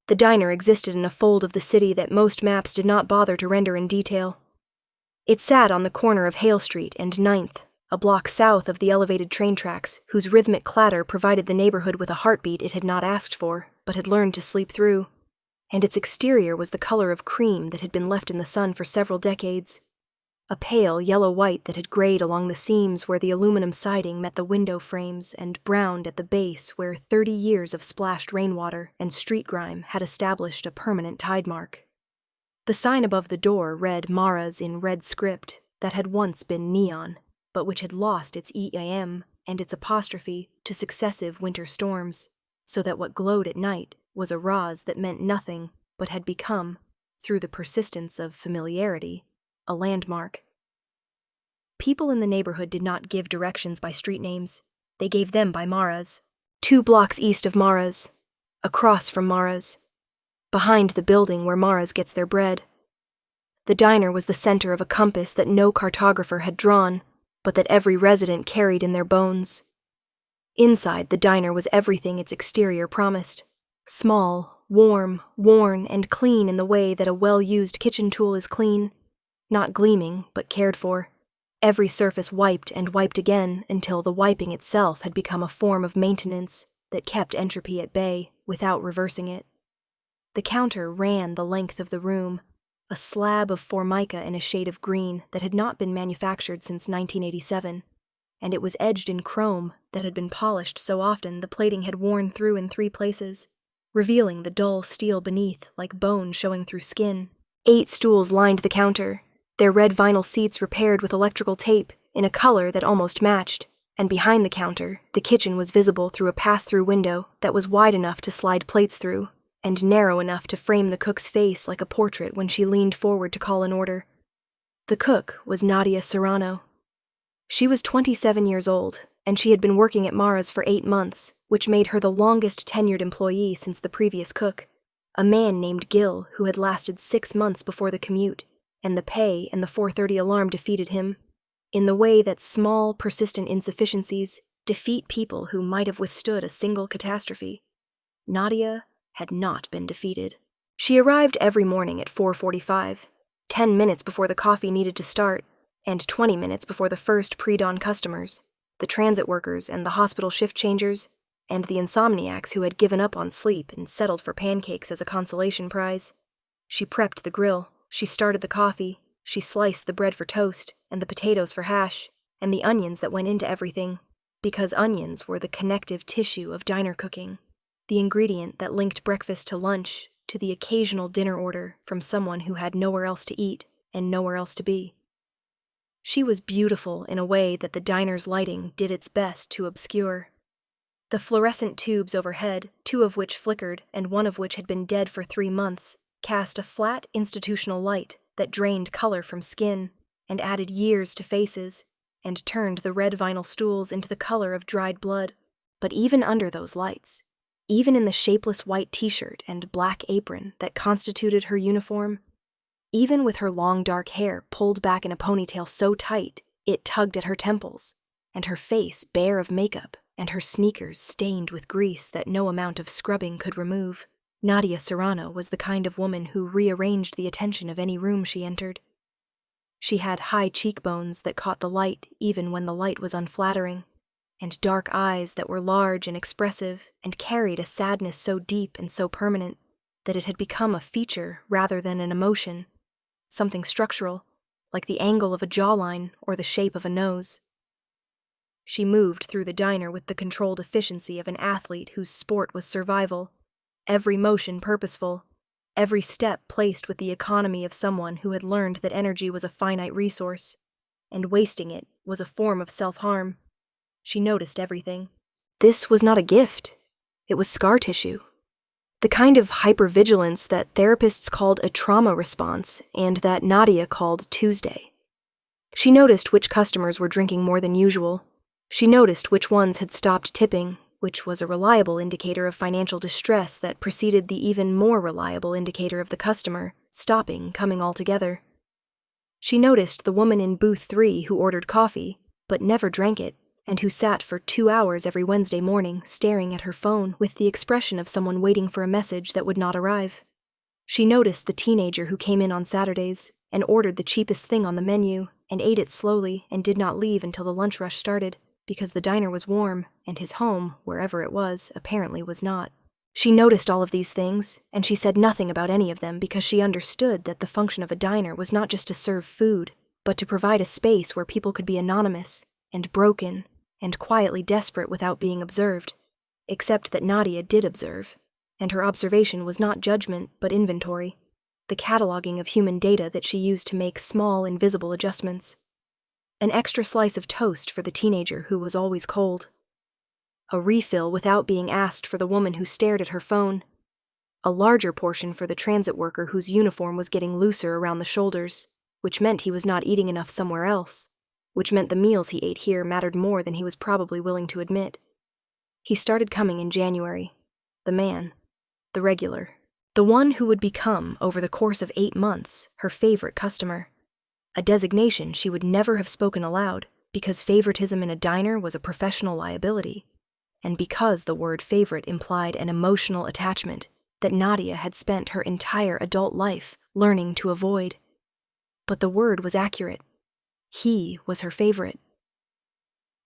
The diner existed in a fold of the city that most maps did not bother to render in detail. It sat on the corner of Hale Street and 9th, a block south of the elevated train tracks, whose rhythmic clatter provided the neighborhood with a heartbeat it had not asked for, but had learned to sleep through. And its exterior was the color of cream that had been left in the sun for several decades. A pale yellow-white that had grayed along the seams where the aluminum siding met the window frames and browned at the base where 30 years of splashed rainwater and street grime had established a permanent tide mark. The sign above the door read Mara's in red script that had once been neon, but which had lost its EAM and its apostrophe to successive winter storms, so that what glowed at night was a Raz that meant nothing but had become, through the persistence of familiarity, a landmark. People in the neighborhood did not give directions by street names. They gave them by Mara's. 2 blocks east of Mara's. Across from Mara's. Behind the building where Mara's gets their bread. The diner was the center of a compass that no cartographer had drawn, but that every resident carried in their bones. Inside the diner was everything its exterior promised. Small, warm, worn, and clean in the way that a well-used kitchen tool is clean. Not gleaming, but cared for. Every surface wiped and wiped again until the wiping itself had become a form of maintenance that kept entropy at bay without reversing it. The counter ran the length of the room, a slab of formica in a shade of green that had not been manufactured since 1987, and it was edged in chrome that had been polished so often the plating had worn through in 3 places, revealing the dull steel beneath like bone showing through skin. 8 stools lined the counter, their red vinyl seats repaired with electrical tape in a color that almost matched, and behind the counter, the kitchen was visible through a pass-through window that was wide enough to slide plates through, and narrow enough to frame the cook's face like a portrait when she leaned forward to call an order. The cook was Nadia Serrano. She was 27 years old, and she had been working at Mara's for 8 months, which made her the longest tenured employee since the previous cook, a man named Gil who had lasted 6 months before the commute, and the pay and the 4:30 alarm defeated him, in the way that small, persistent insufficiencies defeat people who might have withstood a single catastrophe. Nadia had not been defeated. She arrived every morning at 4:45, 10 minutes before the coffee needed to start, and 20 minutes before the first pre-dawn customers, the transit workers and the hospital shift changers, and the insomniacs who had given up on sleep and settled for pancakes as a consolation prize. She prepped the grill, she started the coffee, she sliced the bread for toast, and the potatoes for hash, and the onions that went into everything, because onions were the connective tissue of diner cooking, the ingredient that linked breakfast to lunch, to the occasional dinner order from someone who had nowhere else to eat and nowhere else to be. She was beautiful in a way that the diner's lighting did its best to obscure. The fluorescent tubes overhead, 2 of which flickered and 1 of which had been dead for 3 months, cast a flat institutional light that drained color from skin and added years to faces and turned the red vinyl stools into the color of dried blood. But even under those lights, even in the shapeless white t-shirt and black apron that constituted her uniform, even with her long dark hair pulled back in a ponytail so tight it tugged at her temples, and her face bare of makeup, and her sneakers stained with grease that no amount of scrubbing could remove, Nadia Serrano was the kind of woman who rearranged the attention of any room she entered. She had high cheekbones that caught the light even when the light was unflattering, and dark eyes that were large and expressive and carried a sadness so deep and so permanent that it had become a feature rather than an emotion, something structural, like the angle of a jawline or the shape of a nose. She moved through the diner with the controlled efficiency of an athlete whose sport was survival, every motion purposeful, every step placed with the economy of someone who had learned that energy was a finite resource, and wasting it was a form of self-harm. She noticed everything. This was not a gift. It was scar tissue. The kind of hypervigilance that therapists called a trauma response and that Nadia called Tuesday. She noticed which customers were drinking more than usual. She noticed which ones had stopped tipping, which was a reliable indicator of financial distress that preceded the even more reliable indicator of the customer stopping coming altogether. She noticed the woman in booth 3 who ordered coffee, but never drank it, and who sat for 2 hours every Wednesday morning staring at her phone with the expression of someone waiting for a message that would not arrive. She noticed the teenager who came in on Saturdays and ordered the cheapest thing on the menu and ate it slowly and did not leave until the lunch rush started, because the diner was warm and his home, wherever it was, apparently was not. She noticed all of these things, and she said nothing about any of them because she understood that the function of a diner was not just to serve food, but to provide a space where people could be anonymous and broken and quietly desperate without being observed, except that Nadia did observe, and her observation was not judgment but inventory, the cataloging of human data that she used to make small, invisible adjustments. An extra slice of toast for the teenager who was always cold. A refill without being asked for the woman who stared at her phone. A larger portion for the transit worker whose uniform was getting looser around the shoulders, which meant he was not eating enough somewhere else, which meant the meals he ate here mattered more than he was probably willing to admit. He started coming in January. The man. The regular. The one who would become, over the course of 8 months, her favorite customer. A designation she would never have spoken aloud, because favoritism in a diner was a professional liability, and because the word favorite implied an emotional attachment that Nadia had spent her entire adult life learning to avoid. But the word was accurate. He was her favorite.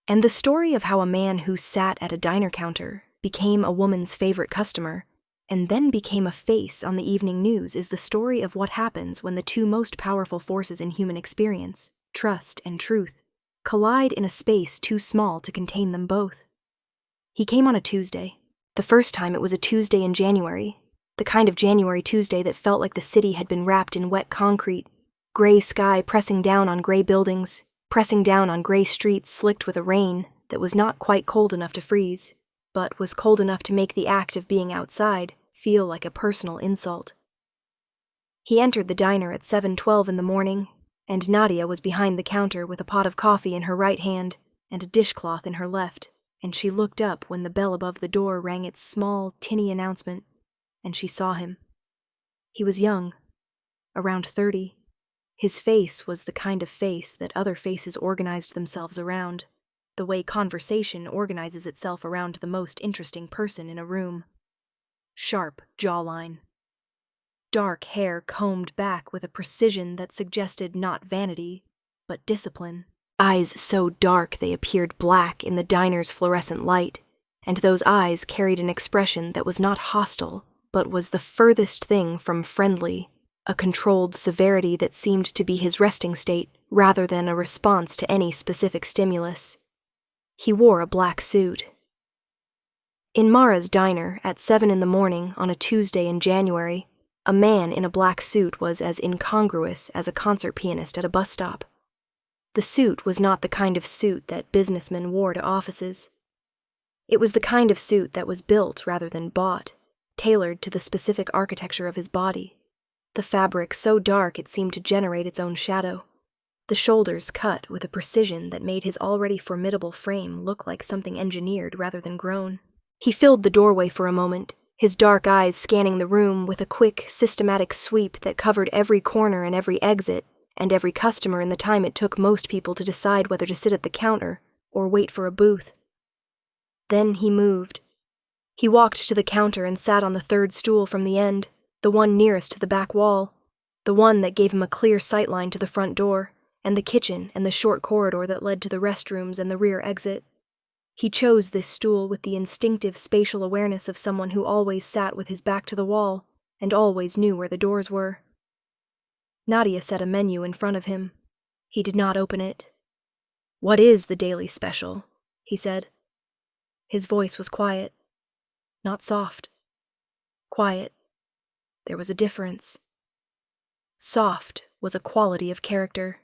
And the story of how a man who sat at a diner counter became a woman's favorite customer and then became a face on the evening news is the story of what happens when the two most powerful forces in human experience, trust and truth, collide in a space too small to contain them both. He came on a Tuesday. The first time it was a Tuesday in January, the kind of January Tuesday that felt like the city had been wrapped in wet concrete, gray sky pressing down on gray buildings, pressing down on gray streets slicked with a rain that was not quite cold enough to freeze, but was cold enough to make the act of being outside feel like a personal insult. He entered the diner at 7:12 in the morning, and Nadia was behind the counter with a pot of coffee in her right hand and a dishcloth in her left, and she looked up when the bell above the door rang its small, tinny announcement, and she saw him. He was young, around 30. His face was the kind of face that other faces organized themselves around, the way conversation organizes itself around the most interesting person in a room. Sharp jawline. Dark hair combed back with a precision that suggested not vanity, but discipline. Eyes so dark they appeared black in the diner's fluorescent light, and those eyes carried an expression that was not hostile, but was the furthest thing from friendly, a controlled severity that seemed to be his resting state rather than a response to any specific stimulus. He wore a black suit. In Mara's diner at 7 in the morning on a Tuesday in January, a man in a black suit was as incongruous as a concert pianist at a bus stop. The suit was not the kind of suit that businessmen wore to offices. It was the kind of suit that was built rather than bought, tailored to the specific architecture of his body. The fabric so dark it seemed to generate its own shadow. The shoulders cut with a precision that made his already formidable frame look like something engineered rather than grown. He filled the doorway for a moment, his dark eyes scanning the room with a quick, systematic sweep that covered every corner and every exit, and every customer in the time it took most people to decide whether to sit at the counter or wait for a booth. Then he moved. He walked to the counter and sat on the third stool from the end, the one nearest to the back wall, the one that gave him a clear sightline to the front door, and the kitchen and the short corridor that led to the restrooms and the rear exit. He chose this stool with the instinctive spatial awareness of someone who always sat with his back to the wall and always knew where the doors were. Nadia set a menu in front of him. He did not open it. "What is the daily special?" he said. His voice was quiet, not soft. Quiet. There was a difference. Soft was a quality of character.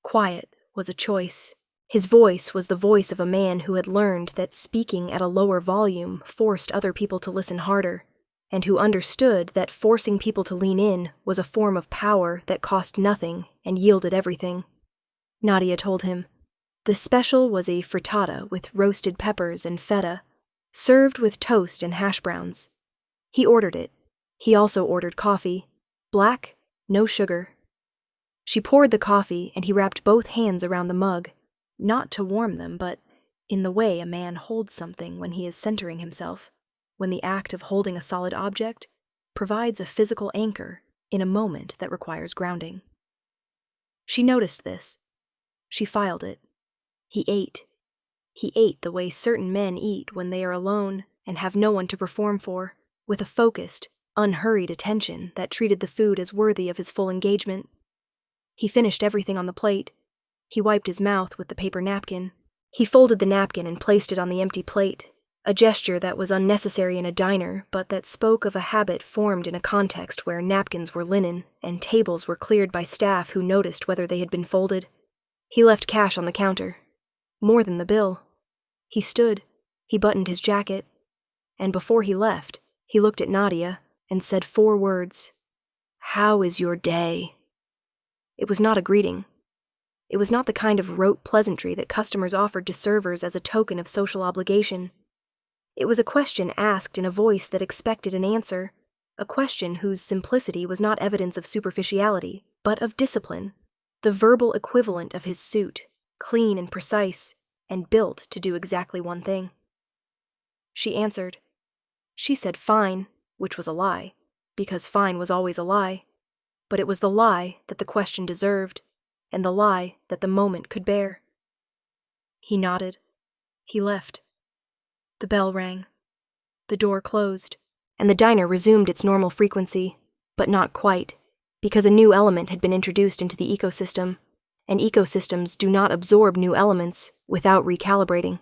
Quiet was a choice. His voice was the voice of a man who had learned that speaking at a lower volume forced other people to listen harder, and who understood that forcing people to lean in was a form of power that cost nothing and yielded everything. Nadia told him. The special was a frittata with roasted peppers and feta, served with toast and hash browns. He ordered it. He also ordered coffee. Black, no sugar. She poured the coffee, and he wrapped both hands around the mug, not to warm them, but in the way a man holds something when he is centering himself, when the act of holding a solid object provides a physical anchor in a moment that requires grounding. She noticed this. She filed it. He ate. He ate the way certain men eat when they are alone and have no one to perform for, with a focused, unhurried attention that treated the food as worthy of his full engagement. He finished everything on the plate. He wiped his mouth with the paper napkin. He folded the napkin and placed it on the empty plate, a gesture that was unnecessary in a diner, but that spoke of a habit formed in a context where napkins were linen and tables were cleared by staff who noticed whether they had been folded. He left cash on the counter. More than the bill. He stood. He buttoned his jacket. And before he left, he looked at Nadia and said 4 words. "How is your day?" It was not a greeting. It was not the kind of rote pleasantry that customers offered to servers as a token of social obligation. It was a question asked in a voice that expected an answer, a question whose simplicity was not evidence of superficiality, but of discipline, the verbal equivalent of his suit, clean and precise, and built to do exactly one thing. She answered. She said fine, which was a lie, because fine was always a lie, but it was the lie that the question deserved, and the lie that the moment could bear. He nodded. He left. The bell rang. The door closed, and the diner resumed its normal frequency, but not quite, because a new element had been introduced into the ecosystem, and ecosystems do not absorb new elements without recalibrating.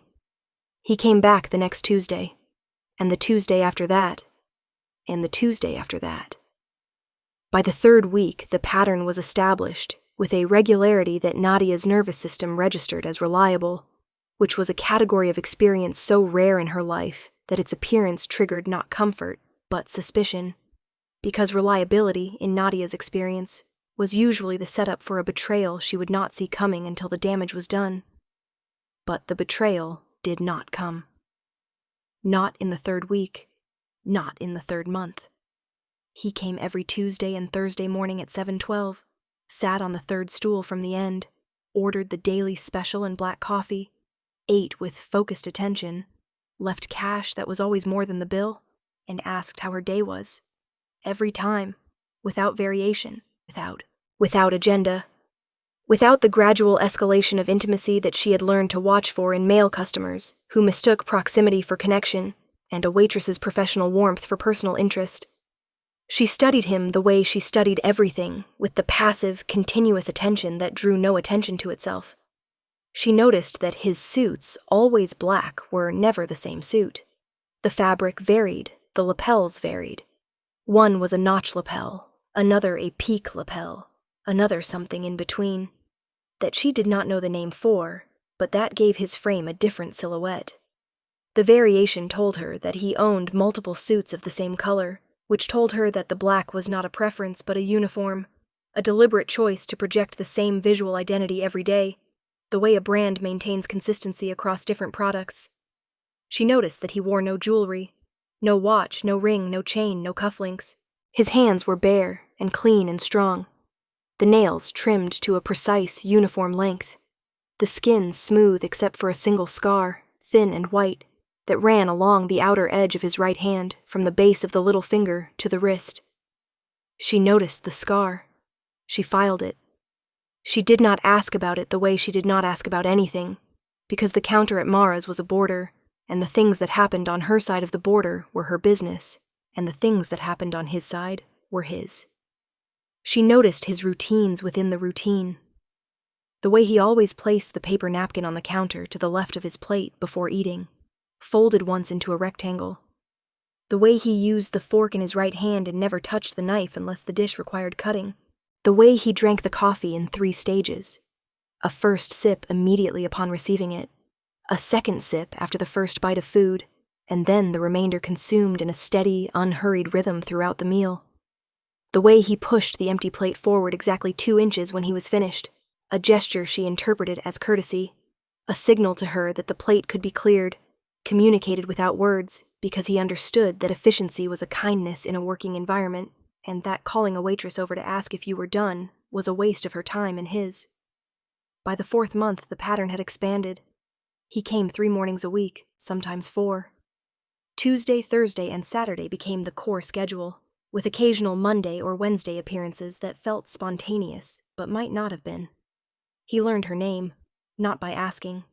He came back the next Tuesday, and the Tuesday after that, and the Tuesday after that. By the 3rd week, the pattern was established, with a regularity that Nadia's nervous system registered as reliable, which was a category of experience so rare in her life that its appearance triggered not comfort, but suspicion, because reliability, in Nadia's experience, was usually the setup for a betrayal she would not see coming until the damage was done. But the betrayal did not come. Not in the 3rd week, not in the 3rd month. He came every Tuesday and Thursday morning at 7:12, sat on the 3rd stool from the end, ordered the daily special and black coffee, ate with focused attention, left cash that was always more than the bill, and asked how her day was. Every time, without variation, without agenda, without the gradual escalation of intimacy that she had learned to watch for in male customers who mistook proximity for connection and a waitress's professional warmth for personal interest. She studied him the way she studied everything, with the passive, continuous attention that drew no attention to itself. She noticed that his suits, always black, were never the same suit. The fabric varied, the lapels varied. One was a notch lapel, another a peak lapel, another something in between, that she did not know the name for, but that gave his frame a different silhouette. The variation told her that he owned multiple suits of the same color, which told her that the black was not a preference but a uniform, a deliberate choice to project the same visual identity every day, the way a brand maintains consistency across different products. She noticed that he wore no jewelry, no watch, no ring, no chain, no cufflinks. His hands were bare and clean and strong, the nails trimmed to a precise, uniform length, the skin smooth except for a single scar, thin and white, that ran along the outer edge of his right hand from the base of the little finger to the wrist. She noticed the scar. She filed it. She did not ask about it the way she did not ask about anything, because the counter at Mara's was a border, and the things that happened on her side of the border were her business, and the things that happened on his side were his. She noticed his routines within the routine. The way he always placed the paper napkin on the counter to the left of his plate before eating, folded once into a rectangle. The way he used the fork in his right hand and never touched the knife unless the dish required cutting. The way he drank the coffee in 3 stages. A first sip immediately upon receiving it, a second sip after the first bite of food, and then the remainder consumed in a steady, unhurried rhythm throughout the meal. The way he pushed the empty plate forward exactly 2 inches when he was finished, a gesture she interpreted as courtesy, a signal to her that the plate could be cleared, communicated without words, because he understood that efficiency was a kindness in a working environment, and that calling a waitress over to ask if you were done was a waste of her time and his. By the 4th month, the pattern had expanded. He came 3 mornings a week, sometimes 4. Tuesday, Thursday, and Saturday became the core schedule, with occasional Monday or Wednesday appearances that felt spontaneous, but might not have been. He learned her name, not by asking,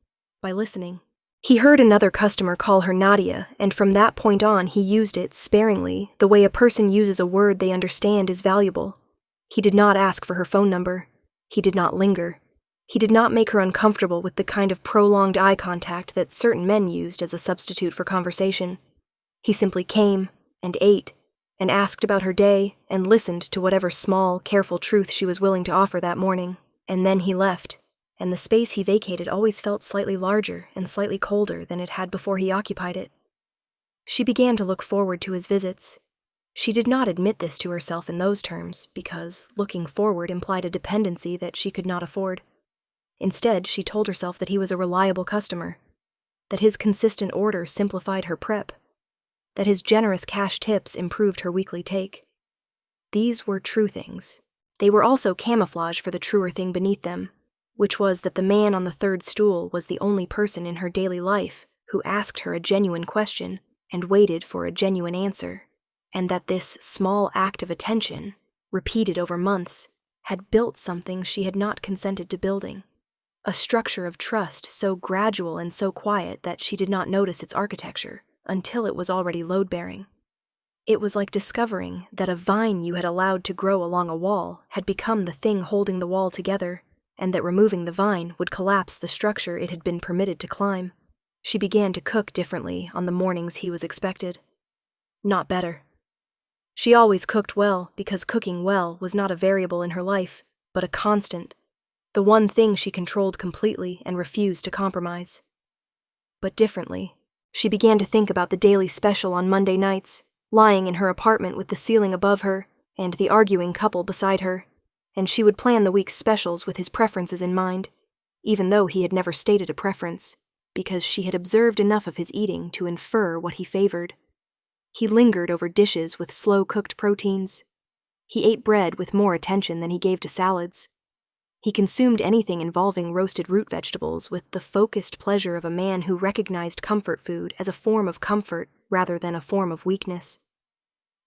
by listening. He heard another customer call her Nadia, and from that point on he used it sparingly, the way a person uses a word they understand is valuable. He did not ask for her phone number. He did not linger. He did not make her uncomfortable with the kind of prolonged eye contact that certain men used as a substitute for conversation. He simply came, and ate, and asked about her day, and listened to whatever small, careful truth she was willing to offer that morning, and then he left, and the space he vacated always felt slightly larger and slightly colder than it had before he occupied it. She began to look forward to his visits. She did not admit this to herself in those terms, because looking forward implied a dependency that she could not afford. Instead, she told herself that he was a reliable customer, that his consistent order simplified her prep, that his generous cash tips improved her weekly take. These were true things. They were also camouflage for the truer thing beneath them, which was that the man on the third stool was the only person in her daily life who asked her a genuine question and waited for a genuine answer, and that this small act of attention, repeated over months, had built something she had not consented to building, a structure of trust so gradual and so quiet that she did not notice its architecture until it was already load-bearing. It was like discovering that a vine you had allowed to grow along a wall had become the thing holding the wall together, and that removing the vine would collapse the structure it had been permitted to climb. She began to cook differently on the mornings he was expected. Not better. She always cooked well because cooking well was not a variable in her life, but a constant, the one thing she controlled completely and refused to compromise. But differently. She began to think about the daily special on Monday nights, lying in her apartment with the ceiling above her and the arguing couple beside her, and she would plan the week's specials with his preferences in mind, even though he had never stated a preference, because she had observed enough of his eating to infer what he favored. He lingered over dishes with slow-cooked proteins. He ate bread with more attention than he gave to salads. He consumed anything involving roasted root vegetables with the focused pleasure of a man who recognized comfort food as a form of comfort rather than a form of weakness.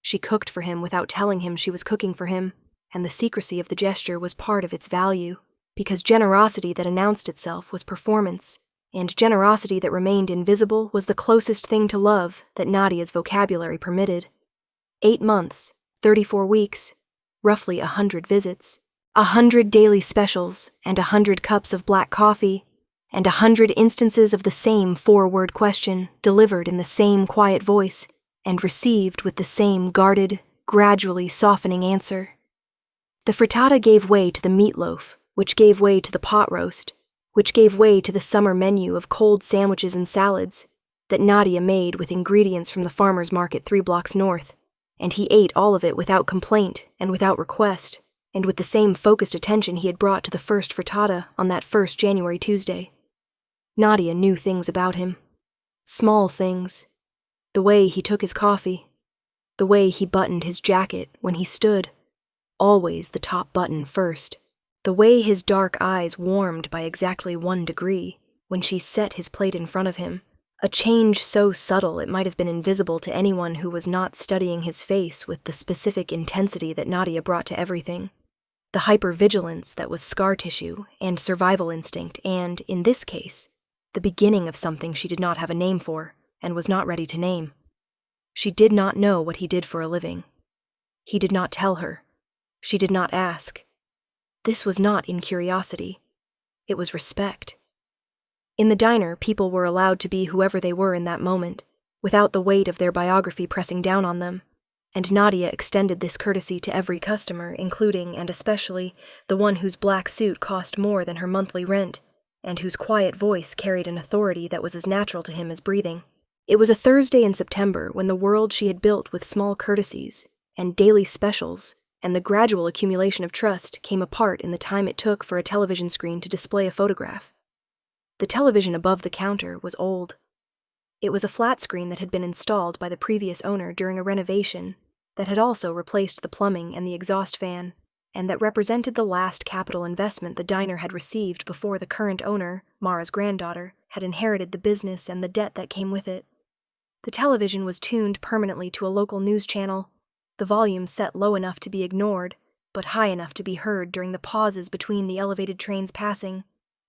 She cooked for him without telling him she was cooking for him, and the secrecy of the gesture was part of its value, because generosity that announced itself was performance, and generosity that remained invisible was the closest thing to love that Nadia's vocabulary permitted. 8 months, 34 weeks, roughly 100 visits, 100 daily specials, and 100 cups of black coffee, and 100 instances of the same 4-word question delivered in the same quiet voice and received with the same guarded, gradually softening answer. The frittata gave way to the meatloaf, which gave way to the pot roast, which gave way to the summer menu of cold sandwiches and salads that Nadia made with ingredients from the farmer's market 3 blocks north, and he ate all of it without complaint and without request, and with the same focused attention he had brought to the first frittata on that first January Tuesday. Nadia knew things about him. Small things. The way he took his coffee. The way he buttoned his jacket when he stood. Always the top button first. The way his dark eyes warmed by exactly 1 degree when she set his plate in front of him. A change so subtle it might have been invisible to anyone who was not studying his face with the specific intensity that Nadia brought to everything. The hypervigilance that was scar tissue and survival instinct and, in this case, the beginning of something she did not have a name for and was not ready to name. She did not know what he did for a living. He did not tell her. She did not ask. This was not incuriosity. It was respect. In the diner, people were allowed to be whoever they were in that moment, without the weight of their biography pressing down on them, and Nadia extended this courtesy to every customer, including, and especially, the one whose black suit cost more than her monthly rent, and whose quiet voice carried an authority that was as natural to him as breathing. It was a Thursday in September when the world she had built with small courtesies, and daily specials, and the gradual accumulation of trust came apart in the time it took for a television screen to display a photograph. The television above the counter was old. It was a flat screen that had been installed by the previous owner during a renovation that had also replaced the plumbing and the exhaust fan, and that represented the last capital investment the diner had received before the current owner, Mara's granddaughter, had inherited the business and the debt that came with it. The television was tuned permanently to a local news channel, the volume set low enough to be ignored, but high enough to be heard during the pauses between the elevated trains passing,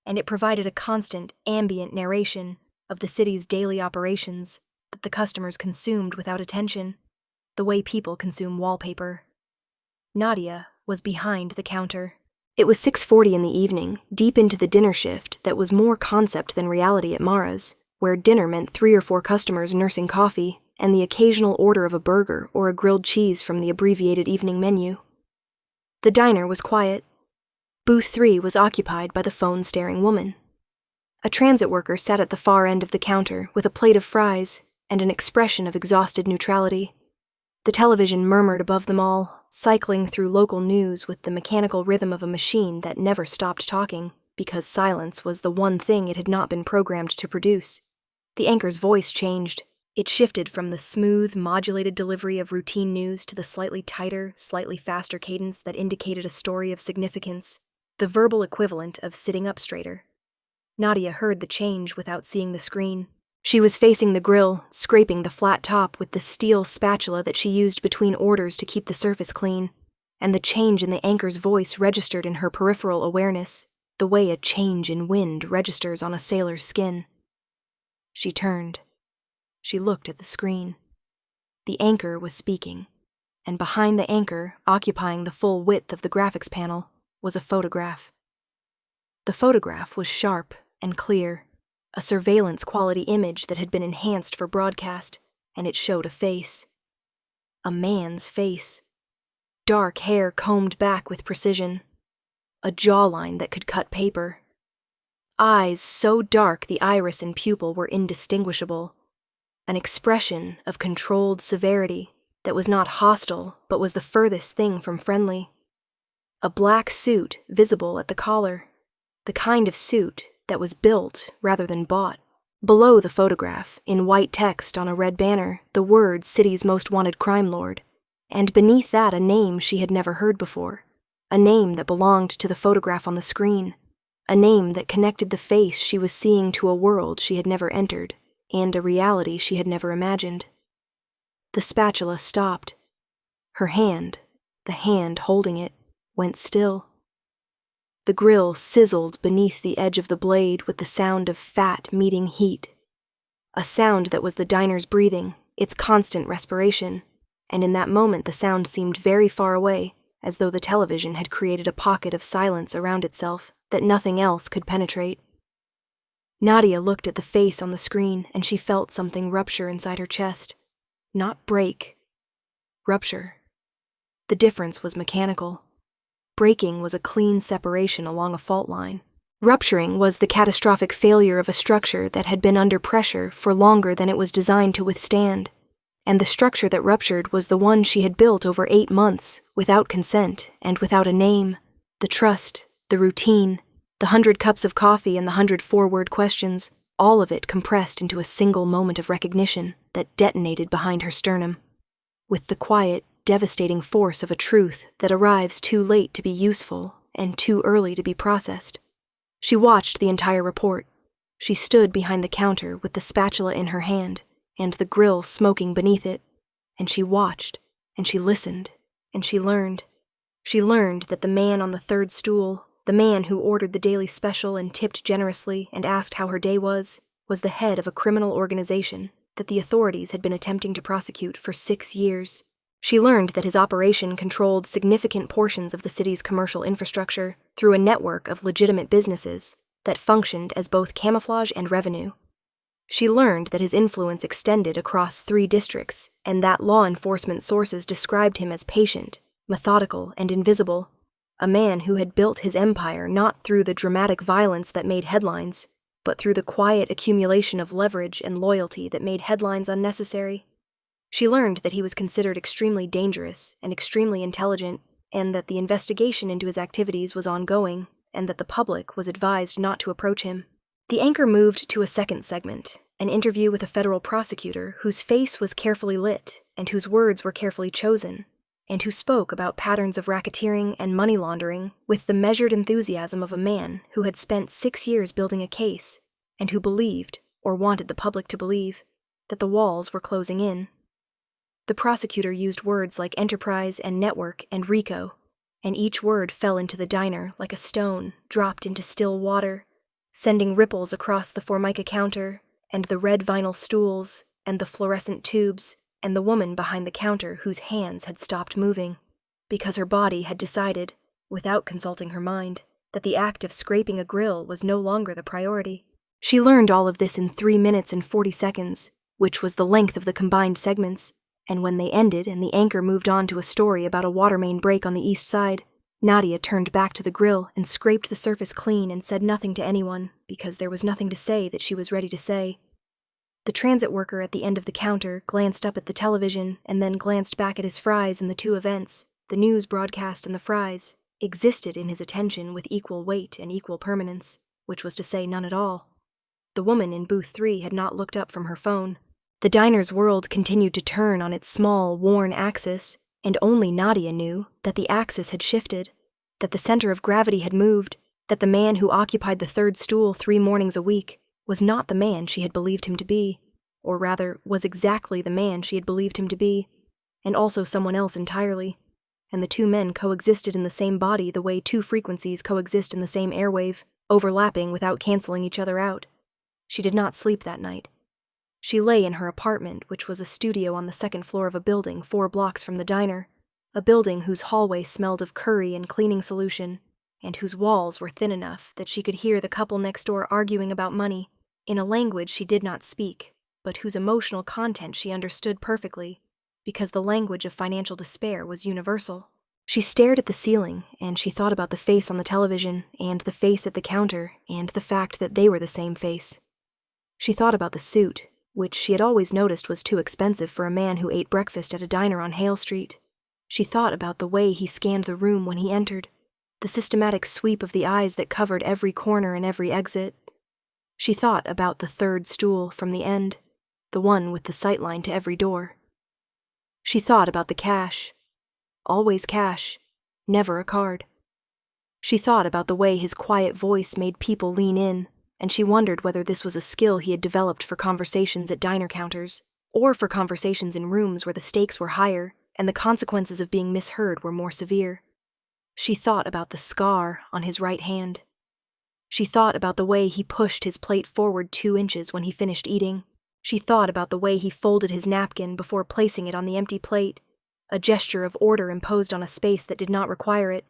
and it provided a constant, ambient narration of the city's daily operations that the customers consumed without attention, the way people consume wallpaper. Nadia was behind the counter. It was 6:40 in the evening, deep into the dinner shift that was more concept than reality at Mara's, where dinner meant 3 or 4 customers nursing coffee and the occasional order of a burger or a grilled cheese from the abbreviated evening menu. The diner was quiet. Booth 3 was occupied by the phone-staring woman. A transit worker sat at the far end of the counter with a plate of fries and an expression of exhausted neutrality. The television murmured above them all, cycling through local news with the mechanical rhythm of a machine that never stopped talking, because silence was the one thing it had not been programmed to produce. The anchor's voice changed. It shifted from the smooth, modulated delivery of routine news to the slightly tighter, slightly faster cadence that indicated a story of significance, the verbal equivalent of sitting up straighter. Nadia heard the change without seeing the screen. She was facing the grill, scraping the flat top with the steel spatula that she used between orders to keep the surface clean, and the change in the anchor's voice registered in her peripheral awareness, the way a change in wind registers on a sailor's skin. She turned. She looked at the screen. The anchor was speaking, and behind the anchor, occupying the full width of the graphics panel, was a photograph. The photograph was sharp and clear, a surveillance-quality image that had been enhanced for broadcast, and it showed a face. A man's face. Dark hair combed back with precision. A jawline that could cut paper. Eyes so dark the iris and pupil were indistinguishable. An expression of controlled severity that was not hostile but was the furthest thing from friendly. A black suit visible at the collar. The kind of suit that was built rather than bought. Below the photograph, in white text on a red banner, the words "City's Most Wanted Crime Lord," and beneath that a name she had never heard before, a name that belonged to the photograph on the screen, a name that connected the face she was seeing to a world she had never entered, and a reality she had never imagined. The spatula stopped. Her hand, the hand holding it, went still. The grill sizzled beneath the edge of the blade with the sound of fat meeting heat. A sound that was the diner's breathing, its constant respiration, and in that moment the sound seemed very far away, as though the television had created a pocket of silence around itself that nothing else could penetrate. Nadia looked at the face on the screen, and she felt something rupture inside her chest. Not break. Rupture. The difference was mechanical. Breaking was a clean separation along a fault line. Rupturing was the catastrophic failure of a structure that had been under pressure for longer than it was designed to withstand. And the structure that ruptured was the one she had built over 8 months, without consent and without a name. The trust, the routine, the 100 cups of coffee and the 100 4-word questions, all of it compressed into a single moment of recognition that detonated behind her sternum. With the quiet, devastating force of a truth that arrives too late to be useful and too early to be processed. She watched the entire report. She stood behind the counter with the spatula in her hand and the grill smoking beneath it, and she watched, and she listened, and she learned. She learned that the man on the third stool, the man who ordered the daily special and tipped generously and asked how her day was the head of a criminal organization that the authorities had been attempting to prosecute for 6 years. She learned that his operation controlled significant portions of the city's commercial infrastructure through a network of legitimate businesses that functioned as both camouflage and revenue. She learned that his influence extended across 3 districts, and that law enforcement sources described him as patient, methodical, and invisible, a man who had built his empire not through the dramatic violence that made headlines, but through the quiet accumulation of leverage and loyalty that made headlines unnecessary. She learned that he was considered extremely dangerous and extremely intelligent, and that the investigation into his activities was ongoing, and that the public was advised not to approach him. The anchor moved to a second segment, an interview with a federal prosecutor whose face was carefully lit and whose words were carefully chosen, and who spoke about patterns of racketeering and money laundering with the measured enthusiasm of a man who had spent 6 years building a case, and who believed, or wanted the public to believe, that the walls were closing in. The prosecutor used words like enterprise and network and RICO, and each word fell into the diner like a stone dropped into still water, sending ripples across the Formica counter, and the red vinyl stools, and the fluorescent tubes, and the woman behind the counter whose hands had stopped moving, because her body had decided, without consulting her mind, that the act of scraping a grill was no longer the priority. She learned all of this in 3 minutes and 40 seconds, which was the length of the combined segments, and when they ended and the anchor moved on to a story about a water main break on the east side, Nadia turned back to the grill and scraped the surface clean and said nothing to anyone, because there was nothing to say that she was ready to say. The transit worker at the end of the counter glanced up at the television and then glanced back at his fries, and the two events, the news broadcast and the fries, existed in his attention with equal weight and equal permanence, which was to say none at all. The woman in booth 3 had not looked up from her phone. The diner's world continued to turn on its small, worn axis, and only Nadia knew that the axis had shifted, that the center of gravity had moved, that the man who occupied the third stool 3 mornings a week was not the man she had believed him to be, or rather, was exactly the man she had believed him to be, and also someone else entirely, and the two men coexisted in the same body the way 2 frequencies coexist in the same airwave, overlapping without canceling each other out. She did not sleep that night. She lay in her apartment, which was a studio on the 2nd floor of a building 4 blocks from the diner, a building whose hallway smelled of curry and cleaning solution, and whose walls were thin enough that she could hear the couple next door arguing about money, in a language she did not speak, but whose emotional content she understood perfectly, because the language of financial despair was universal. She stared at the ceiling, and she thought about the face on the television, and the face at the counter, and the fact that they were the same face. She thought about the suit, which she had always noticed was too expensive for a man who ate breakfast at a diner on Hale Street. She thought about the way he scanned the room when he entered, the systematic sweep of the eyes that covered every corner and every exit. She thought about the third stool from the end, the one with the sightline to every door. She thought about the cash. Always cash, never a card. She thought about the way his quiet voice made people lean in, and she wondered whether this was a skill he had developed for conversations at diner counters, or for conversations in rooms where the stakes were higher and the consequences of being misheard were more severe. She thought about the scar on his right hand. She thought about the way he pushed his plate forward 2 inches when he finished eating. She thought about the way he folded his napkin before placing it on the empty plate, a gesture of order imposed on a space that did not require it,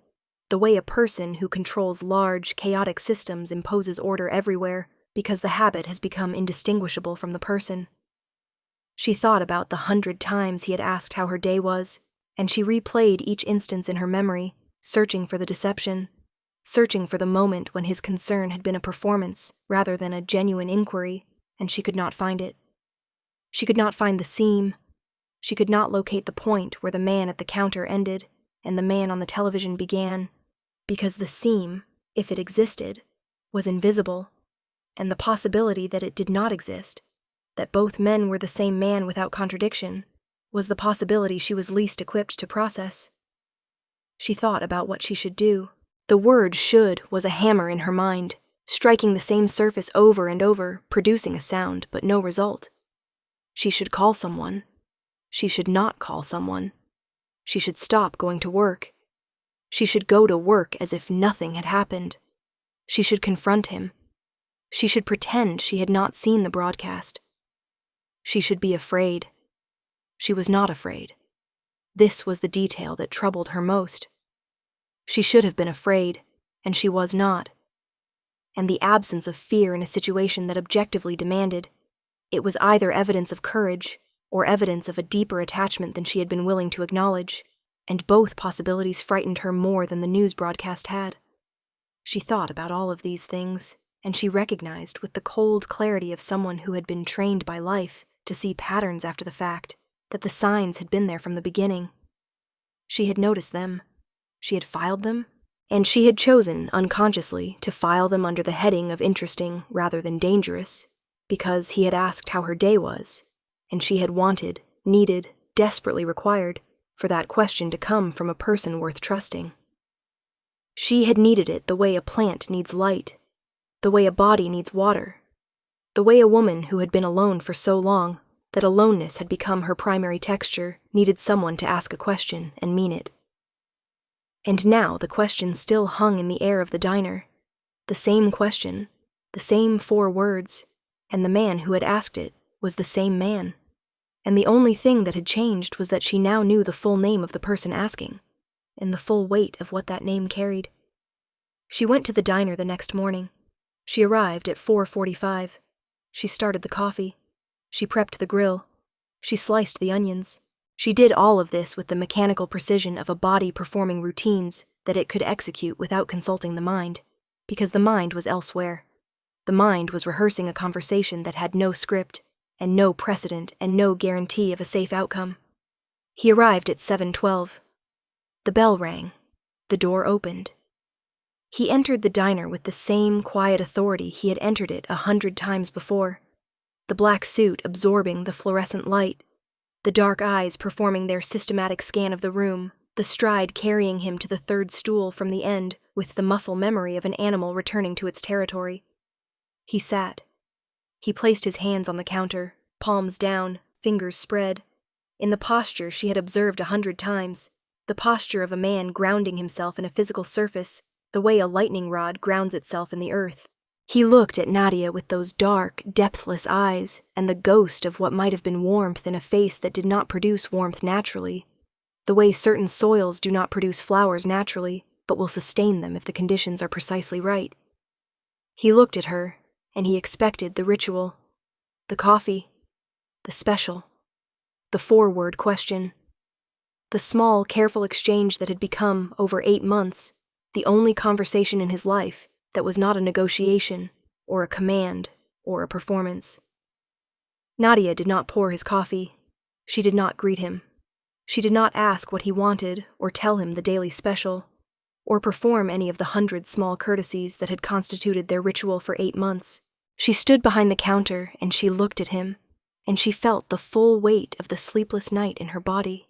the way a person who controls large, chaotic systems imposes order everywhere because the habit has become indistinguishable from the person. She thought about the 100 times he had asked how her day was, and she replayed each instance in her memory, searching for the deception, searching for the moment when his concern had been a performance rather than a genuine inquiry, and she could not find it. She could not find the seam. She could not locate the point where the man at the counter ended and the man on the television began, because the seam, if it existed, was invisible, and the possibility that it did not exist, that both men were the same man without contradiction, was the possibility she was least equipped to process. She thought about what she should do. The word should was a hammer in her mind, striking the same surface over and over, producing a sound but no result. She should call someone. She should not call someone. She should stop going to work. She should go to work as if nothing had happened. She should confront him. She should pretend she had not seen the broadcast. She should be afraid. She was not afraid. This was the detail that troubled her most. She should have been afraid, and she was not. And the absence of fear in a situation that objectively demanded, it was either evidence of courage or evidence of a deeper attachment than she had been willing to acknowledge, and both possibilities frightened her more than the news broadcast had. She thought about all of these things, and she recognized with the cold clarity of someone who had been trained by life to see patterns after the fact, that the signs had been there from the beginning. She had noticed them. She had filed them, and she had chosen, unconsciously, to file them under the heading of interesting rather than dangerous, because he had asked how her day was, and she had wanted, needed, desperately required, for that question to come from a person worth trusting. She had needed it the way a plant needs light, the way a body needs water, The way a woman who had been alone for so long that aloneness had become her primary texture needed someone to ask a question and mean it. And now the question still hung in the air of the diner. The same question, the same 4 words, and the man who had asked it was the same man. And the only thing that had changed was that she now knew the full name of the person asking, and the full weight of what that name carried. She went to the diner the next morning. She arrived at 4:45. She started the coffee. She prepped the grill. She sliced the onions. She did all of this with the mechanical precision of a body performing routines that it could execute without consulting the mind, because the mind was elsewhere. The mind was rehearsing a conversation that had no script, and no precedent, and no guarantee of a safe outcome. He arrived at 7:12. The bell rang. The door opened. He entered the diner with the same quiet authority he had entered it 100 times before. The black suit absorbing the fluorescent light, the dark eyes performing their systematic scan of the room, the stride carrying him to the 3rd stool from the end with the muscle memory of an animal returning to its territory. He sat. He placed his hands on the counter, palms down, fingers spread, in the posture she had observed 100 times, the posture of a man grounding himself in a physical surface, the way a lightning rod grounds itself in the earth. He looked at Nadia with those dark, depthless eyes, and the ghost of what might have been warmth in a face that did not produce warmth naturally, the way certain soils do not produce flowers naturally, but will sustain them if the conditions are precisely right. He looked at her, and he expected the ritual, the coffee, the special, the 4-word question, the small, careful exchange that had become, over 8 months, the only conversation in his life that was not a negotiation, or a command, or a performance. Nadia did not pour his coffee. She did not greet him. She did not ask what he wanted, or tell him the daily special, or perform any of the 100 small courtesies that had constituted their ritual for 8 months. She stood behind the counter, and she looked at him, and she felt the full weight of the sleepless night in her body,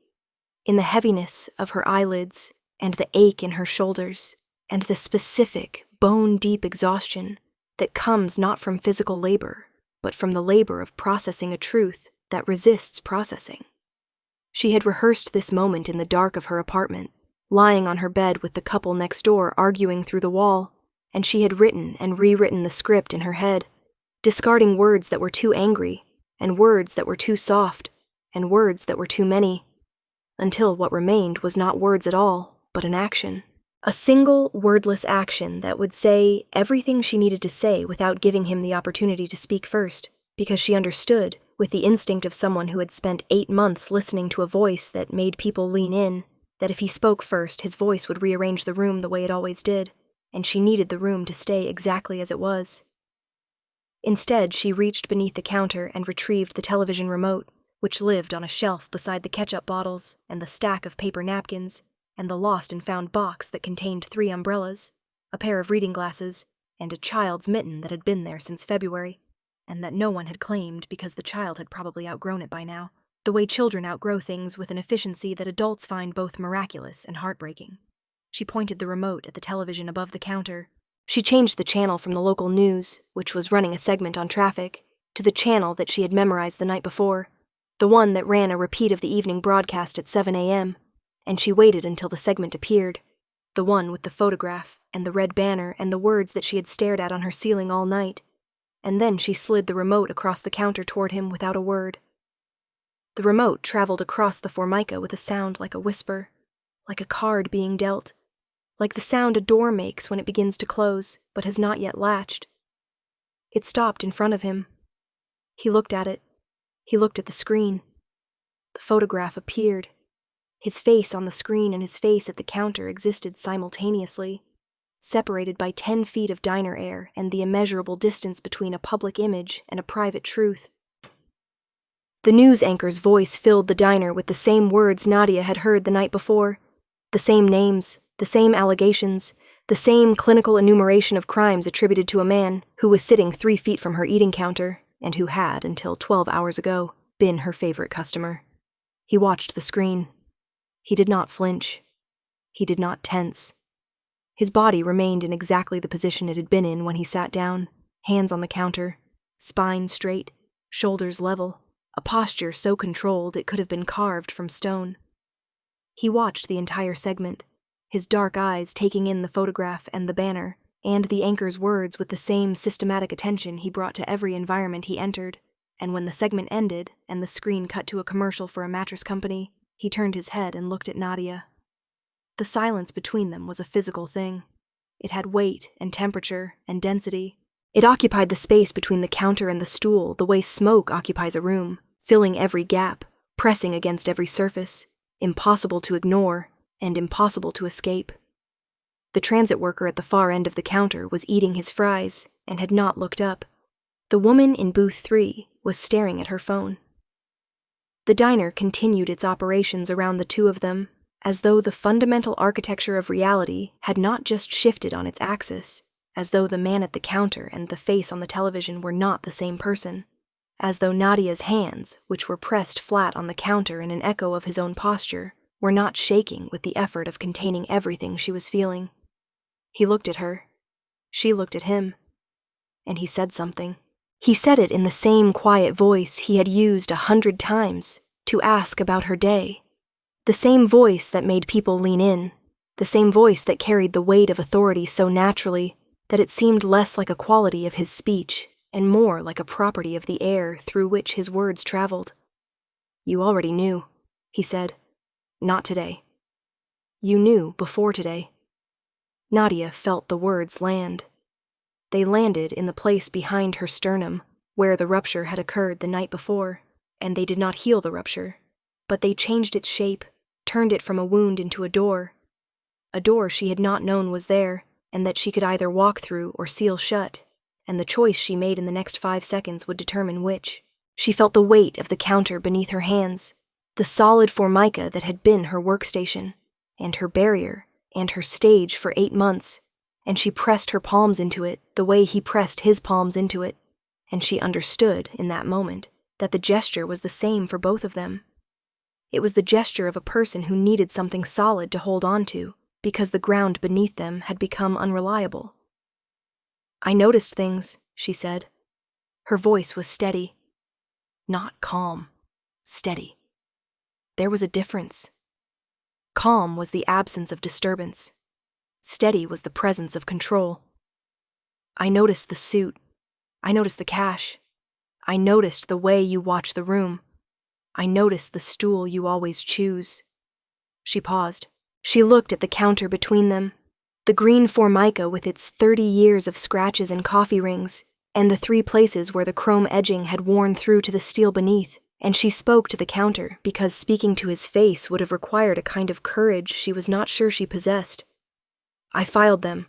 in the heaviness of her eyelids, and the ache in her shoulders, and the specific, bone-deep exhaustion that comes not from physical labor, but from the labor of processing a truth that resists processing. She had rehearsed this moment in the dark of her apartment, lying on her bed with the couple next door arguing through the wall, and she had written and rewritten the script in her head, discarding words that were too angry, and words that were too soft, and words that were too many, until what remained was not words at all, but an action. A single, wordless action that would say everything she needed to say without giving him the opportunity to speak first, because she understood, with the instinct of someone who had spent 8 months listening to a voice that made people lean in, that if he spoke first, his voice would rearrange the room the way it always did, and she needed the room to stay exactly as it was. Instead, she reached beneath the counter and retrieved the television remote, which lived on a shelf beside the ketchup bottles and the stack of paper napkins, and the lost and found box that contained 3 umbrellas, a pair of reading glasses, and a child's mitten that had been there since February, and that no one had claimed because the child had probably outgrown it by now, the way children outgrow things with an efficiency that adults find both miraculous and heartbreaking. She pointed the remote at the television above the counter. She changed the channel from the local news, which was running a segment on traffic, to the channel that she had memorized the night before, the one that ran a repeat of the evening broadcast at 7 a.m., and she waited until the segment appeared, the one with the photograph and the red banner and the words that she had stared at on her ceiling all night, and then she slid the remote across the counter toward him without a word. The remote traveled across the formica with a sound like a whisper, like a card being dealt, like the sound a door makes when it begins to close but has not yet latched. It stopped in front of him. He looked at it. He looked at the screen. The photograph appeared. His face on the screen and his face at the counter existed simultaneously, separated by 10 feet of diner air and the immeasurable distance between a public image and a private truth. The news anchor's voice filled the diner with the same words Nadia had heard the night before, the same names, the same allegations, the same clinical enumeration of crimes attributed to a man who was sitting 3 feet from her eating counter and who had, until 12 hours ago, been her favorite customer. He watched the screen. He did not flinch. He did not tense. His body remained in exactly the position it had been in when he sat down, hands on the counter, spine straight, shoulders level, a posture so controlled it could have been carved from stone. He watched the entire segment, his dark eyes taking in the photograph and the banner, and the anchor's words with the same systematic attention he brought to every environment he entered, and when the segment ended and the screen cut to a commercial for a mattress company, he turned his head and looked at Nadia. The silence between them was a physical thing. It had weight and temperature and density. It occupied the space between the counter and the stool the way smoke occupies a room, filling every gap, pressing against every surface, impossible to ignore and impossible to escape. The transit worker at the far end of the counter was eating his fries and had not looked up. The woman in booth 3 was staring at her phone. The diner continued its operations around the two of them, as though the fundamental architecture of reality had not just shifted on its axis, as though the man at the counter and the face on the television were not the same person, as though Nadia's hands, which were pressed flat on the counter in an echo of his own posture, were not shaking with the effort of containing everything she was feeling. He looked at her. She looked at him. And he said something. He said it in the same quiet voice he had used 100 times to ask about her day. The same voice that made people lean in, the same voice that carried the weight of authority so naturally that it seemed less like a quality of his speech and more like a property of the air through which his words traveled. "You already knew," he said. "Not today. You knew before today." Nadia felt the words land. They landed in the place behind her sternum, where the rupture had occurred the night before, and they did not heal the rupture, but they changed its shape, turned it from a wound into a door she had not known was there, and that she could either walk through or seal shut, and the choice she made in the next 5 seconds would determine which. She felt the weight of the counter beneath her hands, the solid formica that had been her workstation, and her barrier, and her stage for 8 months, and she pressed her palms into it the way he pressed his palms into it, and she understood, in that moment, that the gesture was the same for both of them. It was the gesture of a person who needed something solid to hold on to, because the ground beneath them had become unreliable. "I noticed things," she said. Her voice was steady. Not calm. Steady. There was a difference. Calm was the absence of disturbance. Steady was the presence of control. "I noticed the suit. I noticed the cash. I noticed the way you watch the room. I noticed the stool you always choose." She paused. She looked at the counter between them, the green formica with its 30 years of scratches and coffee rings, and the 3 places where the chrome edging had worn through to the steel beneath, and she spoke to the counter because speaking to his face would have required a kind of courage she was not sure she possessed. "I filed them.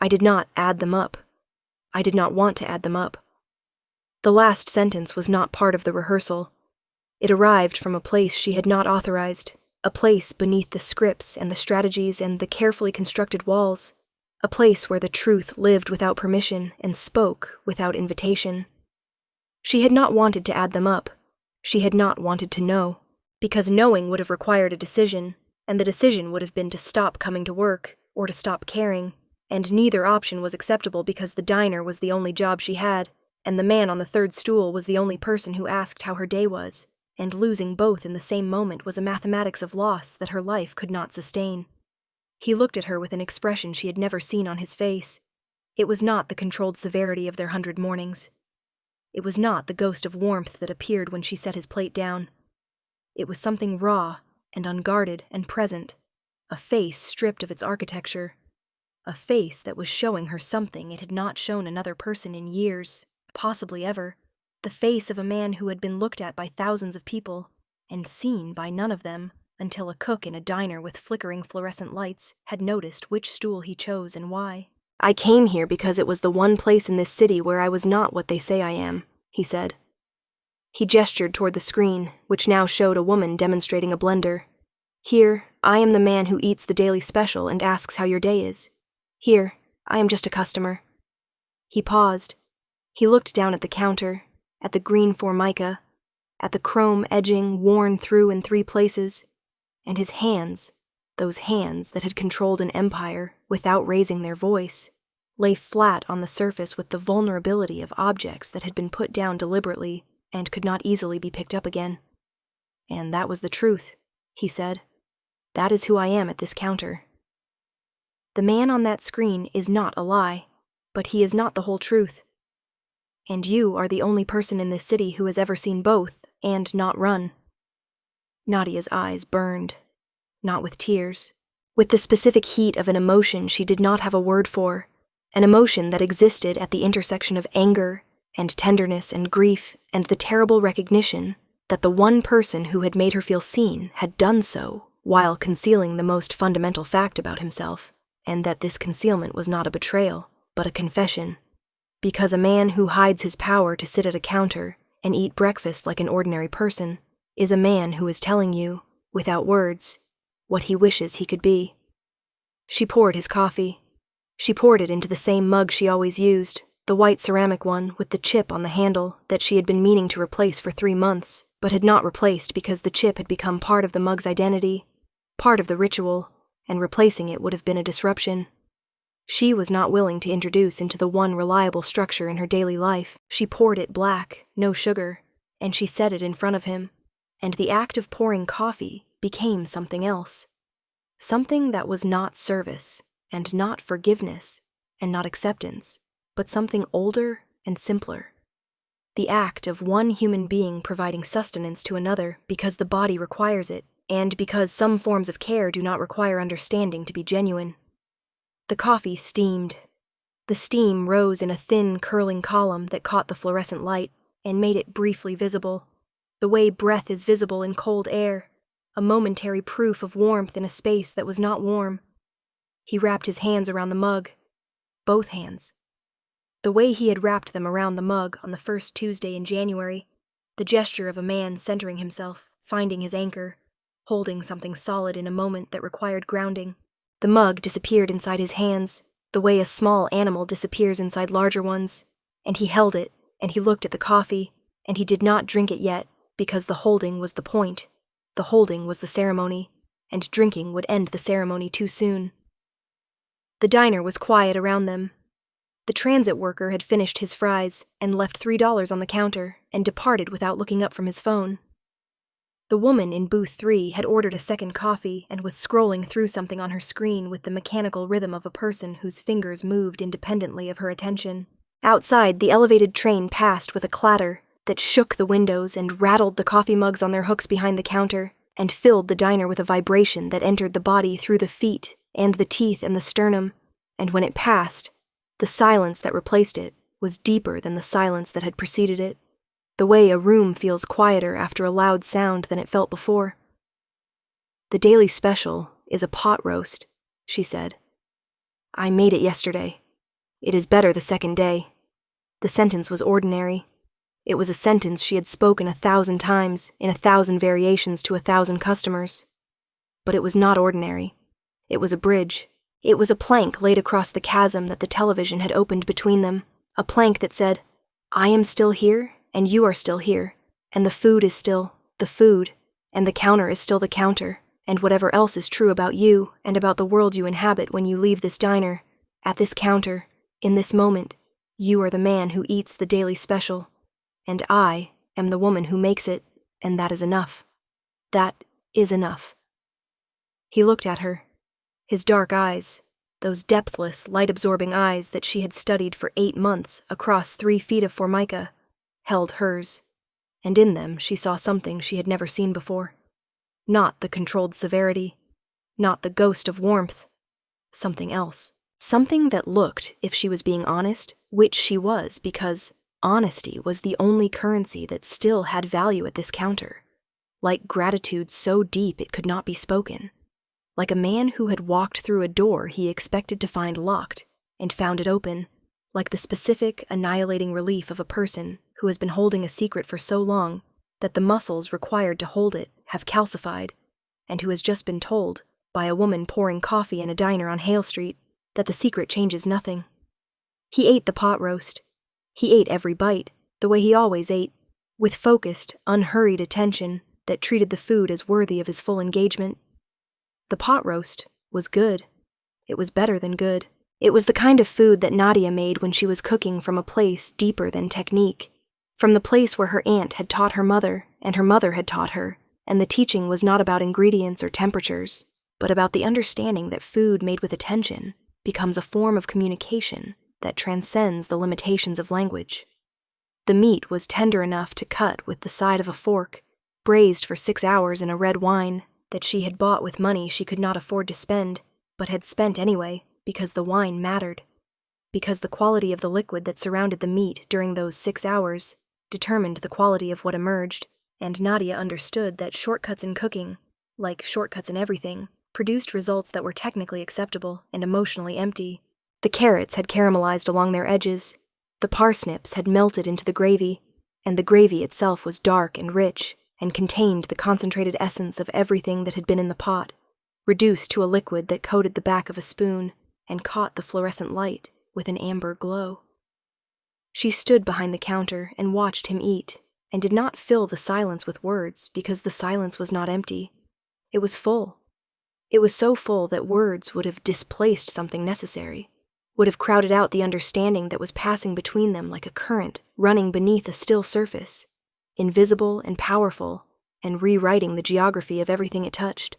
I did not add them up. I did not want to add them up." The last sentence was not part of the rehearsal. It arrived from a place she had not authorized, a place beneath the scripts and the strategies and the carefully constructed walls, a place where the truth lived without permission and spoke without invitation. She had not wanted to add them up. She had not wanted to know, because knowing would have required a decision, and the decision would have been to stop coming to work or to stop caring, and neither option was acceptable because the diner was the only job she had, and the man on the 3rd stool was the only person who asked how her day was, and losing both in the same moment was a mathematics of loss that her life could not sustain. He looked at her with an expression she had never seen on his face. It was not the controlled severity of their 100 mornings. It was not the ghost of warmth that appeared when she set his plate down. It was something raw and unguarded and present, a face stripped of its architecture, a face that was showing her something it had not shown another person in years, possibly ever, the face of a man who had been looked at by thousands of people and seen by none of them until a cook in a diner with flickering fluorescent lights had noticed which stool he chose and why. "I came here because it was the one place in this city where I was not what they say I am," he said. He gestured toward the screen, which now showed a woman demonstrating a blender. "Here, I am the man who eats the daily special and asks how your day is. Here, I am just a customer." He paused. He looked down at the counter, at the green formica, at the chrome edging worn through in 3 places, and his hands, those hands that had controlled an empire without raising their voice, lay flat on the surface with the vulnerability of objects that had been put down deliberately and could not easily be picked up again. And that was the truth, he said. That is who I am at this counter. The man on that screen is not a lie, but he is not the whole truth. And you are the only person in this city who has ever seen both and not run. Nadia's eyes burned, not with tears, with the specific heat of an emotion she did not have a word for, an emotion that existed at the intersection of anger and tenderness and grief and the terrible recognition that the one person who had made her feel seen had done so while concealing the most fundamental fact about himself, and that this concealment was not a betrayal, but a confession. Because a man who hides his power to sit at a counter and eat breakfast like an ordinary person is a man who is telling you, without words, what he wishes he could be. She poured his coffee. She poured it into the same mug she always used, the white ceramic one with the chip on the handle that she had been meaning to replace for 3 months, but had not replaced because the chip had become part of the mug's identity, part of the ritual, and replacing it would have been a disruption. She was not willing to introduce into the one reliable structure in her daily life. She poured it black, no sugar, and she set it in front of him, and the act of pouring coffee became something else. Something that was not service, and not forgiveness, and not acceptance, but something older and simpler. The act of one human being providing sustenance to another because the body requires it, and because some forms of care do not require understanding to be genuine. The coffee steamed. The steam rose in a thin, curling column that caught the fluorescent light and made it briefly visible, the way breath is visible in cold air, a momentary proof of warmth in a space that was not warm. He wrapped his hands around the mug, both hands. The way he had wrapped them around the mug on the first Tuesday in January, the gesture of a man centering himself, finding his anchor, holding something solid in a moment that required grounding. The mug disappeared inside his hands, the way a small animal disappears inside larger ones, and he held it, and he looked at the coffee, and he did not drink it yet, because the holding was the point. The holding was the ceremony, and drinking would end the ceremony too soon. The diner was quiet around them. The transit worker had finished his fries and left $3 on the counter and departed without looking up from his phone. The woman in booth 3 had ordered a second coffee and was scrolling through something on her screen with the mechanical rhythm of a person whose fingers moved independently of her attention. Outside, the elevated train passed with a clatter that shook the windows and rattled the coffee mugs on their hooks behind the counter and filled the diner with a vibration that entered the body through the feet and the teeth and the sternum, and when it passed, the silence that replaced it was deeper than the silence that had preceded it, the way a room feels quieter after a loud sound than it felt before. "The daily special is a pot roast," she said. "I made it yesterday. It is better the second day." The sentence was ordinary. It was a sentence she had spoken 1,000 times, in 1,000 variations to 1,000 customers. But it was not ordinary. It was a bridge. It was a plank laid across the chasm that the television had opened between them, a plank that said, "I am still here, and you are still here, and the food is still the food, and the counter is still the counter, and whatever else is true about you and about the world you inhabit when you leave this diner, at this counter, in this moment, you are the man who eats the daily special, and I am the woman who makes it, and that is enough. That is enough." He looked at her. His dark eyes, those depthless, light-absorbing eyes that she had studied for 8 months across 3 feet of formica, held hers, and in them she saw something she had never seen before. Not the controlled severity, not the ghost of warmth, something else. Something that looked, if she was being honest, which she was, because honesty was the only currency that still had value at this counter, like gratitude so deep it could not be spoken. Like a man who had walked through a door he expected to find locked and found it open, like the specific, annihilating relief of a person who has been holding a secret for so long that the muscles required to hold it have calcified, and who has just been told, by a woman pouring coffee in a diner on Hale Street, that the secret changes nothing. He ate the pot roast. He ate every bite, the way he always ate, with focused, unhurried attention that treated the food as worthy of his full engagement. The pot roast was good. It was better than good. It was the kind of food that Nadia made when she was cooking from a place deeper than technique, from the place where her aunt had taught her mother and her mother had taught her, and the teaching was not about ingredients or temperatures, but about the understanding that food made with attention becomes a form of communication that transcends the limitations of language. The meat was tender enough to cut with the side of a fork, braised for 6 hours in a red wine that she had bought with money she could not afford to spend, but had spent anyway because the wine mattered, because the quality of the liquid that surrounded the meat during those 6 hours determined the quality of what emerged, and Nadia understood that shortcuts in cooking, like shortcuts in everything, produced results that were technically acceptable and emotionally empty. The carrots had caramelized along their edges, the parsnips had melted into the gravy, and the gravy itself was dark and rich and contained the concentrated essence of everything that had been in the pot, reduced to a liquid that coated the back of a spoon and caught the fluorescent light with an amber glow. She stood behind the counter and watched him eat, and did not fill the silence with words because the silence was not empty. It was full. It was so full that words would have displaced something necessary, would have crowded out the understanding that was passing between them like a current running beneath a still surface, invisible and powerful, and rewriting the geography of everything it touched.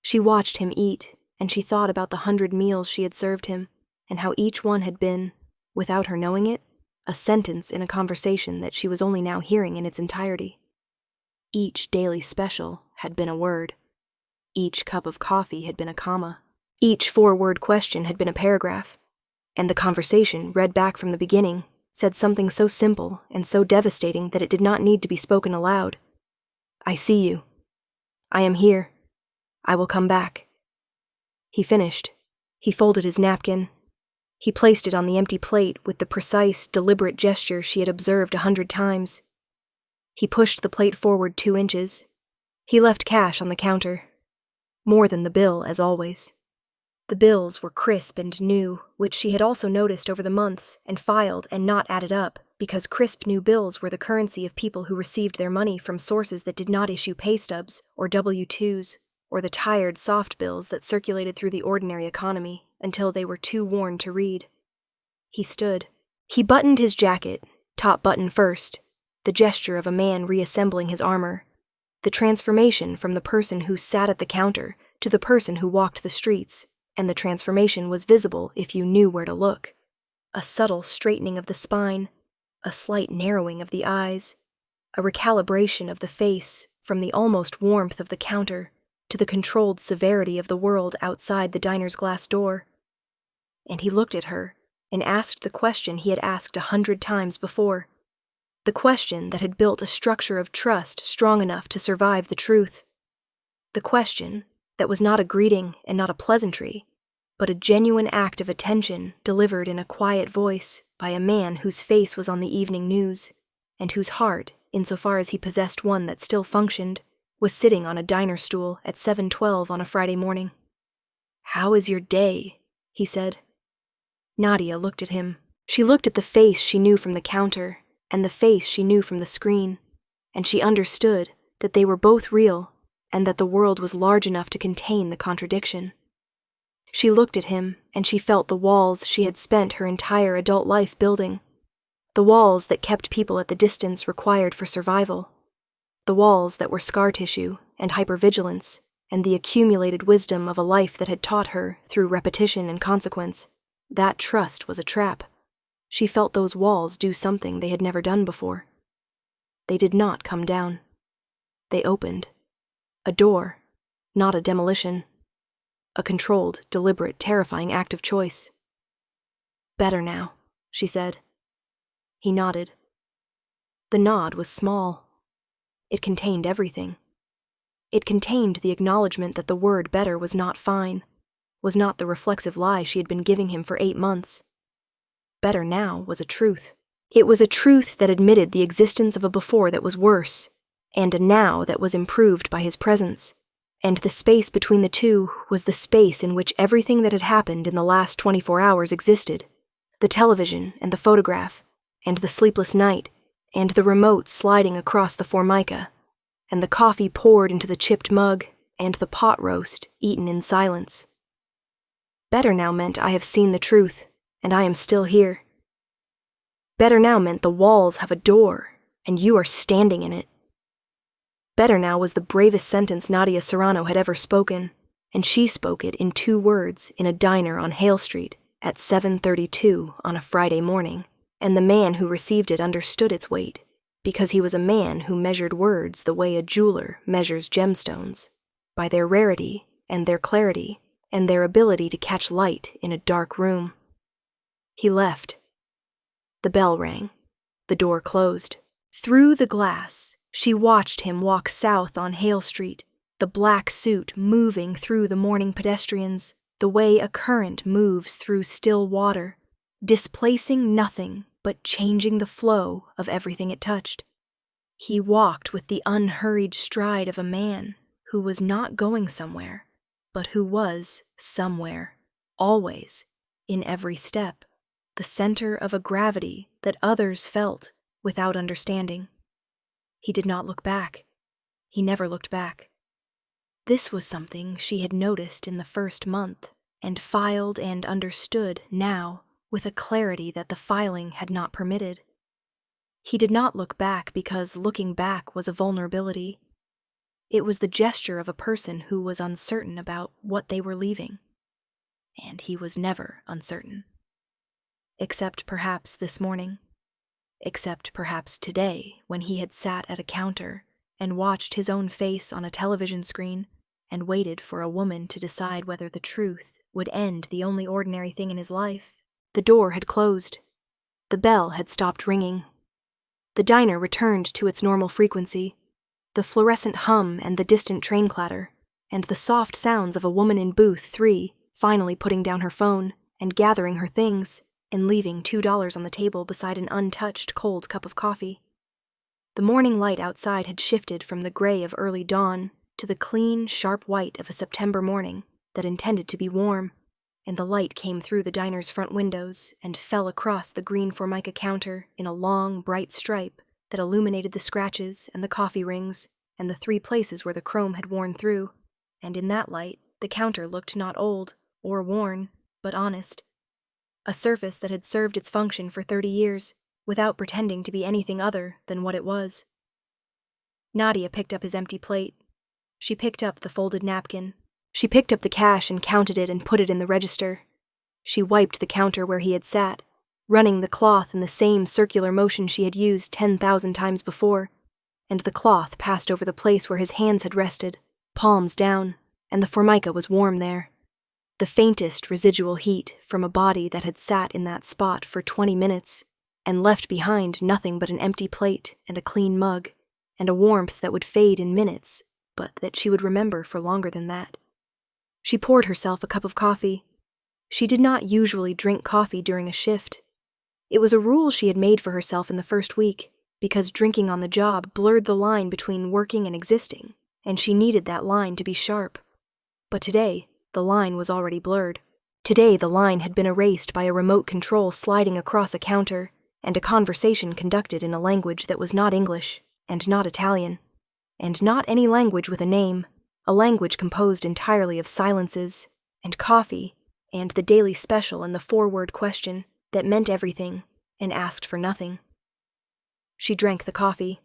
She watched him eat, and she thought about the 100 meals she had served him, and how each one had been, without her knowing it, a sentence in a conversation that she was only now hearing in its entirety. Each daily special had been a word. Each cup of coffee had been a comma. Each 4-word question had been a paragraph. And the conversation, read back from the beginning, said something so simple and so devastating that it did not need to be spoken aloud. I see you. I am here. I will come back. He finished. He folded his napkin. He placed it on the empty plate with the precise, deliberate gesture she had observed 100 times. He pushed the plate forward 2 inches. He left cash on the counter. More than the bill, as always. The bills were crisp and new, which she had also noticed over the months and filed and not added up, because crisp new bills were the currency of people who received their money from sources that did not issue pay stubs or W-2s, or the tired soft bills that circulated through the ordinary economy until they were too worn to read. He stood. He buttoned his jacket, top button first, the gesture of a man reassembling his armor, the transformation from the person who sat at the counter to the person who walked the streets, and the transformation was visible if you knew where to look. A subtle straightening of the spine, a slight narrowing of the eyes, a recalibration of the face from the almost warmth of the counter to the controlled severity of the world outside the diner's glass door. And he looked at her and asked the question he had asked 100 times before, the question that had built a structure of trust strong enough to survive the truth, the question that was not a greeting and not a pleasantry, but a genuine act of attention delivered in a quiet voice by a man whose face was on the evening news, and whose heart, insofar as he possessed one that still functioned, was sitting on a diner stool at 7:12 on a Friday morning. "How is your day?" he said. Nadia looked at him. She looked at the face she knew from the counter, and the face she knew from the screen, and she understood that they were both real, and that the world was large enough to contain the contradiction. She looked at him, and she felt the walls she had spent her entire adult life building, the walls that kept people at the distance required for survival, the walls that were scar tissue and hypervigilance, and the accumulated wisdom of a life that had taught her, through repetition and consequence, that trust was a trap. She felt those walls do something they had never done before. They did not come down. They opened. A door, not a demolition. A controlled, deliberate, terrifying act of choice. "Better now," she said. He nodded. The nod was small. It contained everything. It contained the acknowledgement that the word better was not fine, was not the reflexive lie she had been giving him for 8 months. Better now was a truth. It was a truth that admitted the existence of a before that was worse, and a now that was improved by his presence. And the space between the two was the space in which everything that had happened in the last 24 hours existed. The television and the photograph, and the sleepless night, and the remote sliding across the formica, and the coffee poured into the chipped mug, and the pot roast eaten in silence. Better now meant I have seen the truth, and I am still here. Better now meant the walls have a door, and you are standing in it. Better now was the bravest sentence Nadia Serrano had ever spoken, and she spoke it in 2 words in a diner on Hale Street at 7:32 on a Friday morning, and the man who received it understood its weight, because he was a man who measured words the way a jeweler measures gemstones, by their rarity and their clarity and their ability to catch light in a dark room. He left. The bell rang. The door closed. Through the glass, she watched him walk south on Hale Street, the black suit moving through the morning pedestrians, the way a current moves through still water, displacing nothing but changing the flow of everything it touched. He walked with the unhurried stride of a man who was not going somewhere, but who was somewhere, always, in every step, the center of a gravity that others felt without understanding. He did not look back. He never looked back. This was something she had noticed in the first month, and filed and understood now with a clarity that the filing had not permitted. He did not look back because looking back was a vulnerability. It was the gesture of a person who was uncertain about what they were leaving. And he was never uncertain. Except perhaps this morning. Except perhaps today, when he had sat at a counter and watched his own face on a television screen and waited for a woman to decide whether the truth would end the only ordinary thing in his life. The door had closed. The bell had stopped ringing. The diner returned to its normal frequency, the fluorescent hum and the distant train clatter, and the soft sounds of a woman in booth 3 finally putting down her phone and gathering her things and leaving $2 on the table beside an untouched cold cup of coffee. The morning light outside had shifted from the gray of early dawn to the clean, sharp white of a September morning that intended to be warm, and the light came through the diner's front windows and fell across the green formica counter in a long, bright stripe that illuminated the scratches and the coffee rings and the 3 places where the chrome had worn through, and in that light the counter looked not old or worn, but honest. A surface that had served its function for 30 years, without pretending to be anything other than what it was. Nadia picked up his empty plate. She picked up the folded napkin. She picked up the cash and counted it and put it in the register. She wiped the counter where he had sat, running the cloth in the same circular motion she had used 10,000 times before, and the cloth passed over the place where his hands had rested, palms down, and the formica was warm there. The faintest residual heat from a body that had sat in that spot for 20 minutes and left behind nothing but an empty plate and a clean mug, and a warmth that would fade in minutes, but that she would remember for longer than that. She poured herself a cup of coffee. She did not usually drink coffee during a shift. It was a rule she had made for herself in the first week, because drinking on the job blurred the line between working and existing, and she needed that line to be sharp. But today, the line was already blurred. Today the line had been erased by a remote control sliding across a counter, and a conversation conducted in a language that was not English, and not Italian, and not any language with a name, a language composed entirely of silences, and coffee, and the daily special and the 4-word question that meant everything and asked for nothing. She drank the coffee.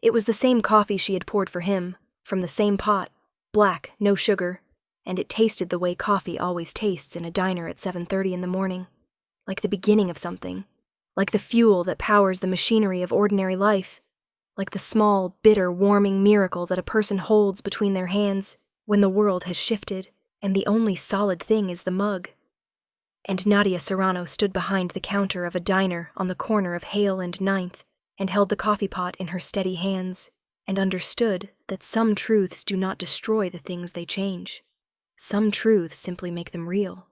It was the same coffee she had poured for him, from the same pot, black, no sugar, and it tasted the way coffee always tastes in a diner at 7:30 in the morning, like the beginning of something, like the fuel that powers the machinery of ordinary life, like the small, bitter, warming miracle that a person holds between their hands when the world has shifted and the only solid thing is the mug. And Nadia Serrano stood behind the counter of a diner on the corner of Hale and 9th and held the coffee pot in her steady hands and understood that some truths do not destroy the things they change. Some truths simply make them real.